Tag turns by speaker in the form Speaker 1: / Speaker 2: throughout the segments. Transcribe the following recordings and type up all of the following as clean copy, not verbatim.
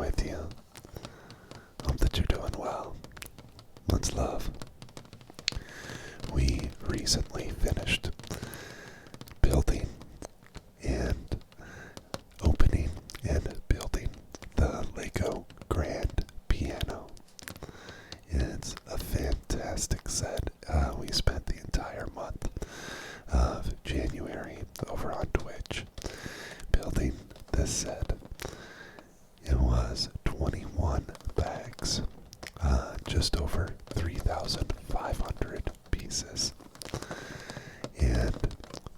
Speaker 1: with you. Hope that you're doing well. Much love. We recently finished building and opening and building the Lego Grand Piano. It's a fantastic set. We spent the entire month of January over on Twitch building this set. It was 21 bags, just over 3,500 pieces. And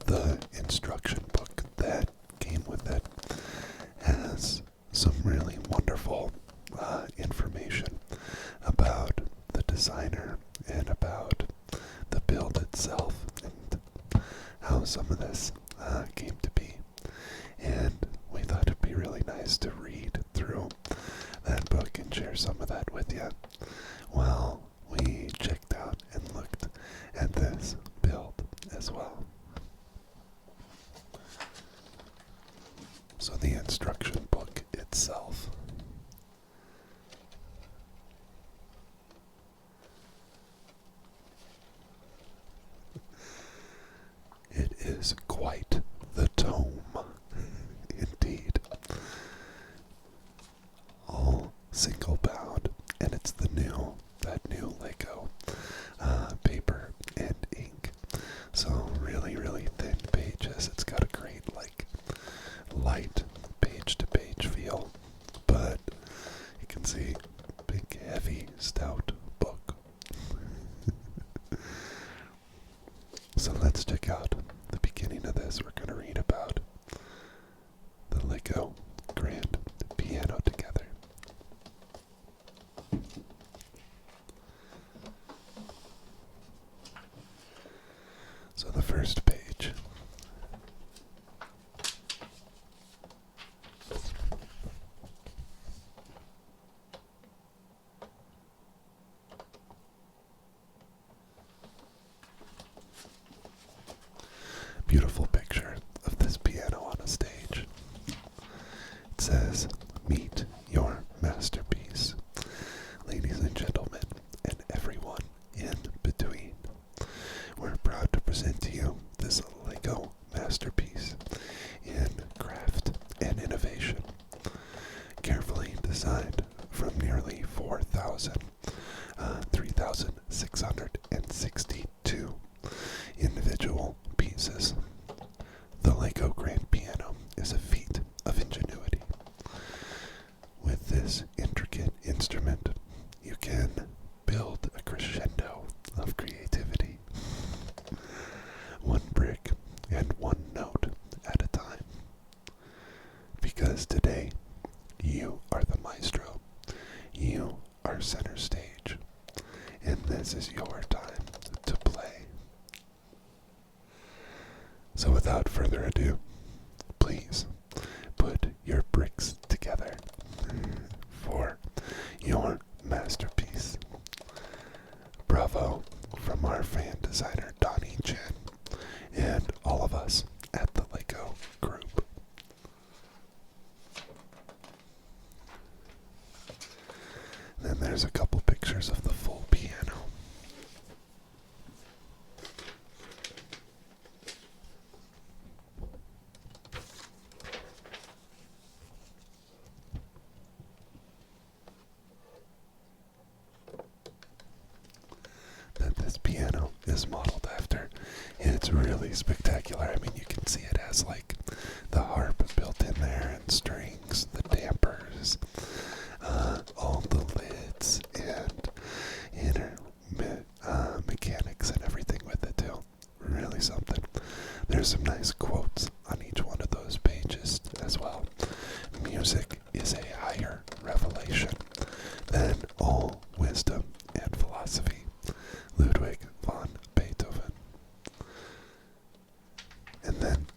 Speaker 1: the instruction book that came with it has some really wonderful information about the designer and about the build itself and how some of this came to be. And we thought it'd be really nice to read through that book and share some of that with you. Well, we checked out and looked at this build as well. So the instruction book itself it is quite the tome, indeed. All single bound, and it's that new Lego paper and ink. So really, really thin pages. It's got a great light page-to-page feel, but you can see big, heavy, stout book. So let's check out the beginning of this. We're going to read about the Lego Grand Piano together. So the first page. Beautiful picture of this piano on a stage. It says, "Meet your masterpiece." Ladies and gentlemen, and everyone in between, we're proud to present to you this Lego masterpiece in craft and innovation. Carefully designed from nearly 3,662 individual pieces. The Lego Grand Piano is a feat of ingenuity. With this intricate instrument, you can build a crescendo of creativity, one brick and one note at a time. Because today, you are the maestro. You are center stage. And this is your time to play. So without further ado, please put your bricks together for your masterpiece. Bravo from our fan designer Donnie Chen and all of us at the Lego group. Then there's a couple pictures of the full piano. That this piano is modeled after. It's really spectacular. I mean, you can see it has the harp built in there and strings, the dampers, all the lids and inner mechanics and everything with it too. Really something. There's some nice quotes on each one of those pages as well. Music is a higher revelation than all wisdom and philosophy. Ludwig von Beethoven. And then,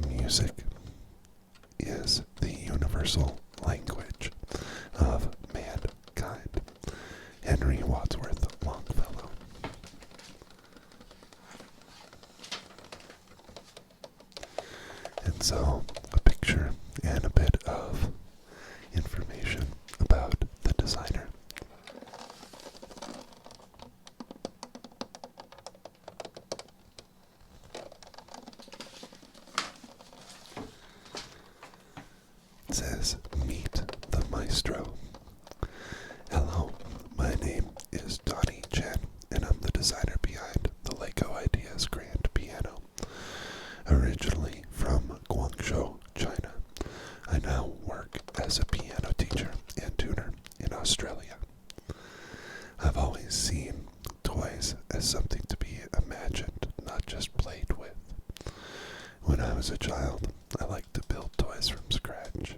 Speaker 1: music is the universal language of mankind. Henry Wadsworth Longfellow. And so, a picture and a bit of information about the designer. It says, "Meet the Maestro." Hello, my name is Donnie Chen, and I'm the designer behind the LEGO Ideas Grand Piano. Originally from Guangzhou, China, I now work as a piano teacher and tuner in Australia. I've always seen toys as something to be imagined, not just played with. When I was a child, I liked to build toys from scratch.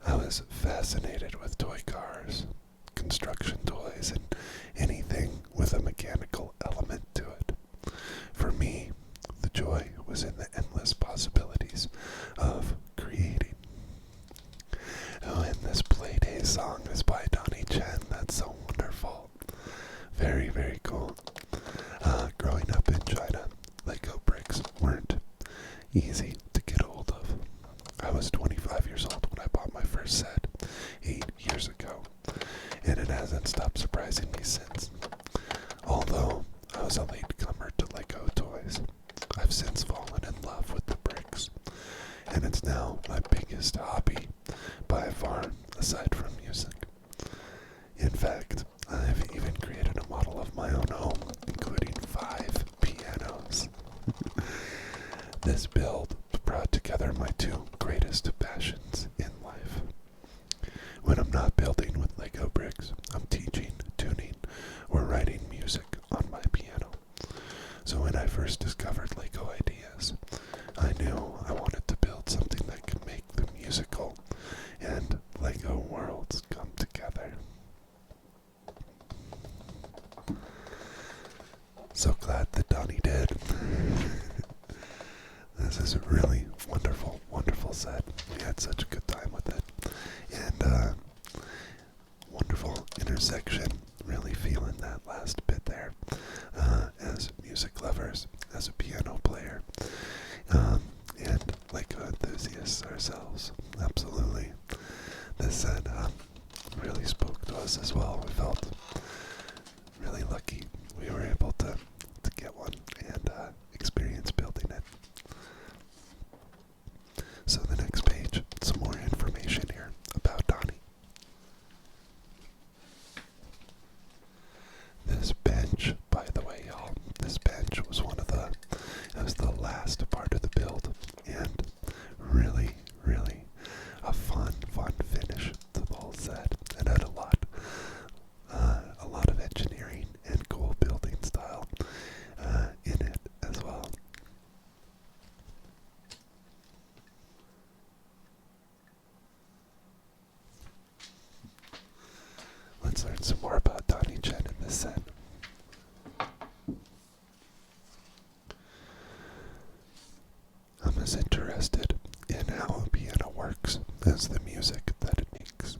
Speaker 1: I was fascinated with toy cars, construction toys, and anything with a mechanical element to it. For me, the joy was in the endless possibilities of creating. Oh, and this Playday song is by Donnie Chen. That's so wonderful. Very, very cool. Growing up in China, Lego bricks weren't easy to get hold of. I was 25 years old when I bought my first set 8 years ago, and it hasn't stopped surprising me since. Although I was a latecomer to Lego toys, I've since fallen in love with the bricks, and it's now my biggest hobby by far, aside from music. In fact, I've even created a model of my own home, including 5 pianos. This build brought together my 2 greatest passions in life. When I'm not building with Lego bricks, I'm teaching, tuning, or writing music on my piano. So when I first discovered Lego Ideas, I knew I wanted to build something that could make the musical and Lego worlds come together. So glad that Donnie did. This is a really wonderful, wonderful set. We had such a good time with it. And wonderful intersection. Really feeling that last bit there. As music lovers, as a piano player, and Lego enthusiasts ourselves. Absolutely. This set really spoke to us as well. We felt really lucky we were able to get one and experience building it. So the next page, some more information here about Donnie. This bench, by the way, y'all, this bench was it was the last part of the build, and really, really a fun finish to the whole set. It had a lot of engineering and cool building style in it as well. Let's learn some more about Donnie Chen in this set. I'm as interested in how a piano works as the music that it makes.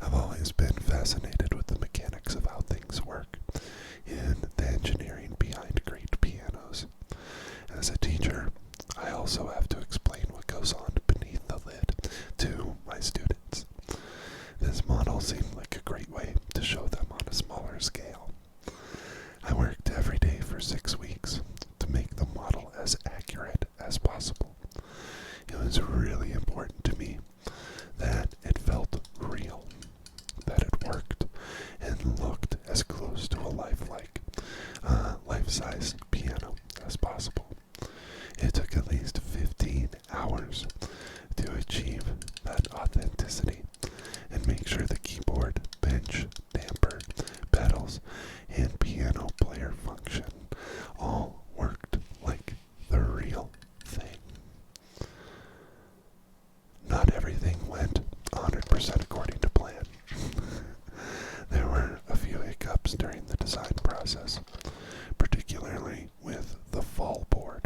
Speaker 1: I've always been fascinated with the mechanics of how things work and the engineering behind great pianos. As a teacher, I also have to explain what goes on beneath the lid to my students. This model seemed like a great way to show them on a smaller scale. I worked every day for 6 weeks to make the model as accurate as possible. It was really important to me that it felt real, that it worked and looked as close to a life-size piano as possible. It took at least 15 hours to achieve that authenticity and make sure the keyboard, bench, damper, pedals, and piano player function all worked like the real thing. Not everything went 100% according to plan. There were a few hiccups during the design process, particularly with the fall board.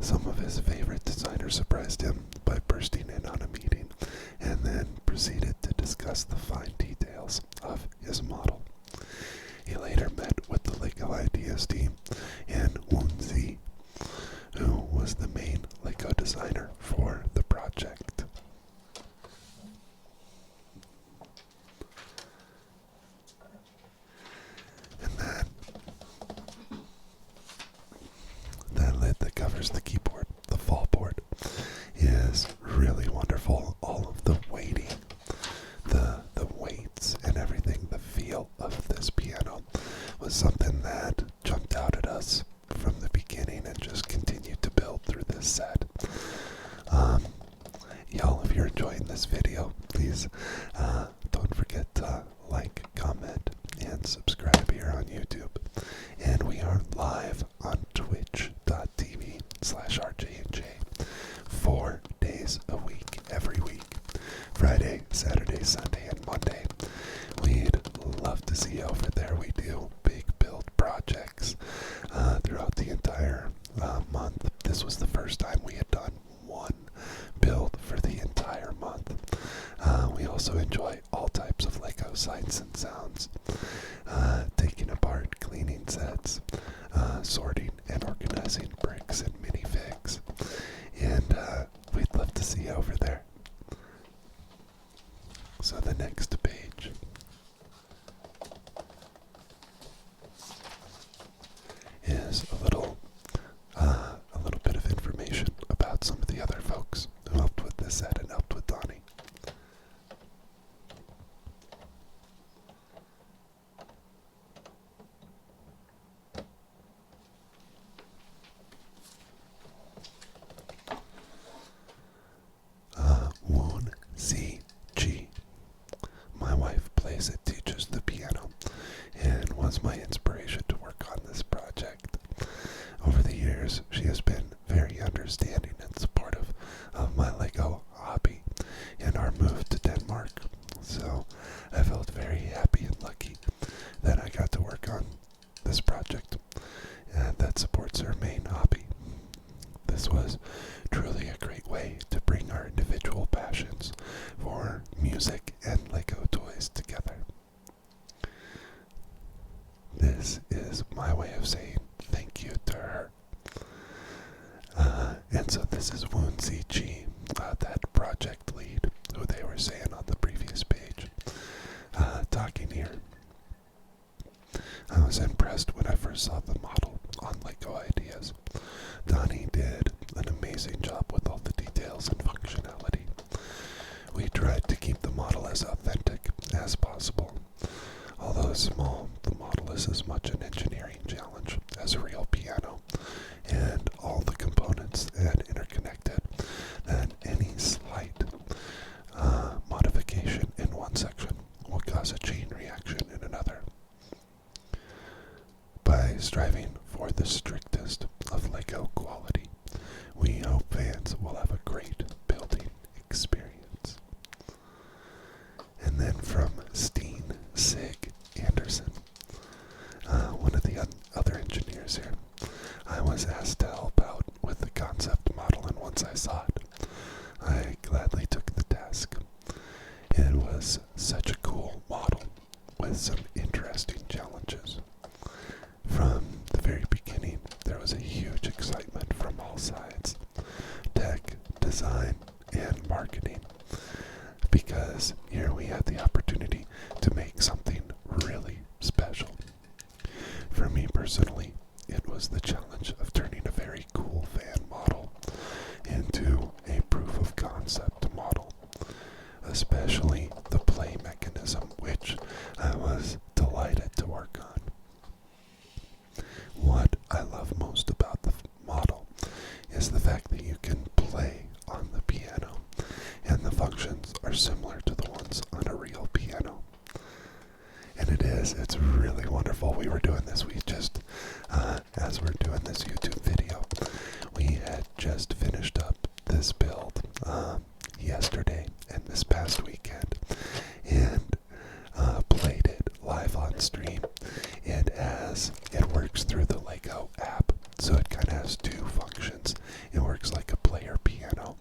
Speaker 1: Some of his favorite designers surprised him by bursting in on a meeting and then proceeded to discuss the fine details of his model. He later met with the LEGO Ideas team and Woonzi, who was the main LEGO designer for the project. And that lid that covers the keyboard, the fall board, is really wonderful. All of the weighting, the weights and everything, the feel of this piano was something that jumped out at us from the beginning and just continued to build through this set. Y'all, if you're enjoying this video, please don't forget to like, comment, and subscribe here on YouTube. And we are live on twitch.tv/RJJ 4 days a week, every week. Friday, Saturday, Sunday, and Monday. We'd love to see you over there. We do big build projects throughout the entire month. This was the first time we had done one build for the entire month. We also enjoy all types of LEGO sights and sounds, taking apart, cleaning sets, sorting and organizing bricks and minifigs, and we'd love to see you over there. So the next page is a little bit of information about some of the other folks who helped with this set and helped with Donnie. Woon Si Chi. My wife plays and teaches the piano and was my inspiration to work on this project. Over the years, she has been very understanding and supportive of my LEGO hobby and our move to Denmark. So I felt very happy and lucky that I got to work on this project and that supports her main hobby. This was truly a great way to bring our individual passions for music and LEGO toys together. This is my way of saying thank you to her. And so this is Woonzi Chi, that project lead, who they were saying on the previous page, talking here. I was impressed when I first saw the model on LEGO Ideas. Donnie did an amazing job with all the details and functionality. We tried to keep the model as authentic as possible. Although small, the model is as much an engineering challenge as a real piano, and all the components and interconnected that any slight modification in one section will cause a chain reaction in another. By striving for the strictest of LEGO quality, we hope fans will have a great building experience. And then from Steen Sig Anderson, one of the other engineers here, I was asked to help out with the concept model, and once I saw it, I gladly took the task. It was such a cool model with some interesting challenges. From the very beginning, there was a huge excitement from all sides, tech, design, and marketing, because here we had the opportunity to make something really special. For me personally, it was the challenge of turning a very cool fan model into a proof of concept model, especially the play mechanism, which I was delighted to work on. What I love most about the model is the fact that you can play on the piano, and the functions are similar to the ones on a real piano. And it's really wonderful. We were doing this, as we're doing this YouTube video, we had just finished up this build yesterday and this past weekend, and played it live on stream. And as it works through the LEGO app, so it kind of has two functions. functions. It works like a player piano.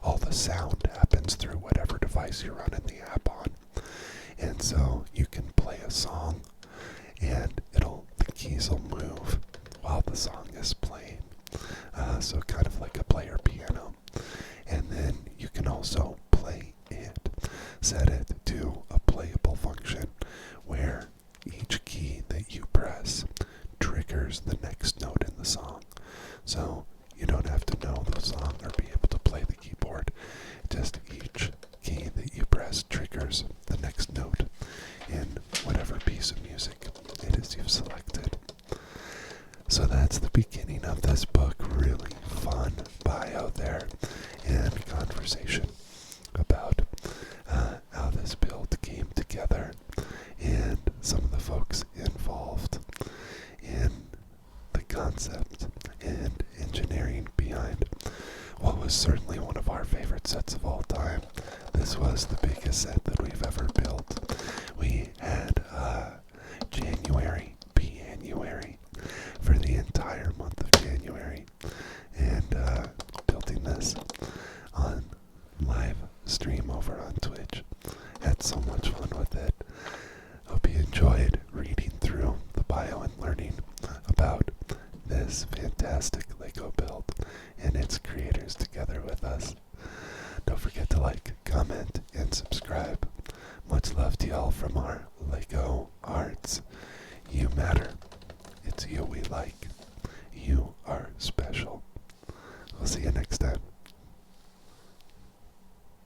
Speaker 1: All the sound happens through whatever device you're running the app on. And so you can play a song and the keys will move while the song is playing. So kind of like a player piano. And then you can also play it, set it to a playable function where each key that you press triggers the next note in the song. So you don't have to know the song or be able to play the keyboard. Just each key that you press triggers the next note in whatever piece of music it is you've selected. So that's the beginning of this book. Really fun bio there and conversation about how this build came together and some of the folks involved in the concept and engineering behind what was certainly one of our favorite sets of all time. This was the biggest set that we've ever built. We had January, January, for the entire month of January, and building this on live stream over on Twitch. Had so much fun with it. Hope you enjoyed reading through the bio and learning about this fantastic Lego build and its creators together with us.